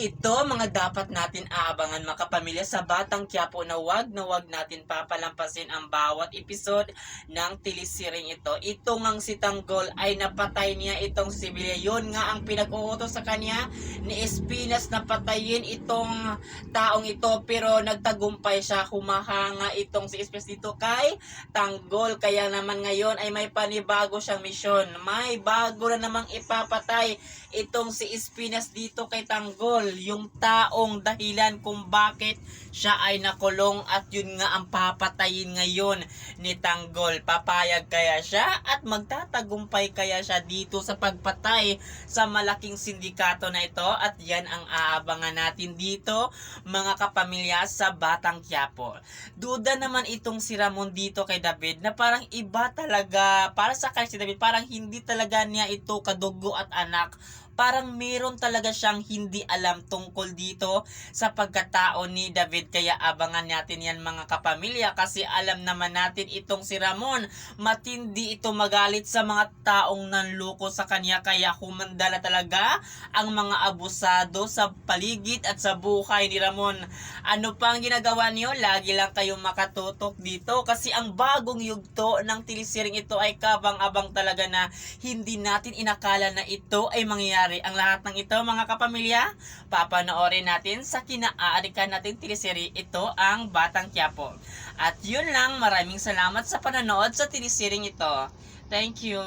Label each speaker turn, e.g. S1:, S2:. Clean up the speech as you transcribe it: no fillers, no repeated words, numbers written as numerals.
S1: Ito mga dapat natin aabangan mga kapamilya sa Batang Quiapo na wag natin papalampasin ang bawat episode ng telesering ito. Ito ngang si Tanggol ay napatay niya itong si Sibilya. Yun nga ang pinag-uutos sa kanya ni Espinas na patayin itong taong ito, pero nagtagumpay siya. Humahanga itong si Espinas dito kay Tanggol. Kaya naman ngayon ay may panibago siyang misyon. May bago na namang ipapatay itong si Espinas dito kay Tanggol, yung taong dahilan kung bakit siya ay nakulong, at yun nga ang papatayin ngayon ni Tanggol. Papayag kaya siya at magtatagumpay kaya siya dito sa pagpatay sa malaking sindikato na ito? At yan ang aabangan natin dito mga kapamilya sa Batang Quiapo. Duda naman itong si Ramon dito kay David na parang iba talaga para sa kay si David, parang hindi talaga niya ito kadugo at anak. Parang meron talaga siyang hindi alam tungkol dito sa pagkatao ni David. Kaya abangan natin yan mga kapamilya, kasi alam naman natin itong si Ramon, matindi ito magalit sa mga taong nanloko sa kanya. Kaya humandala talaga ang mga abusado sa paligid at sa buhay ni Ramon. Ano pang ginagawa niyo? Lagi lang kayong makatutok dito, kasi ang bagong yugto ng telesering ito ay kabang-abang talaga na hindi natin inakala na ito ay mangyayari. Ang lahat ng ito mga kapamilya, papanoorin natin sa kinaaarikan natin teleserye. Ito ang Batang Quiapo. At yun lang, maraming salamat sa panonood sa teleseryeng ito. Thank you.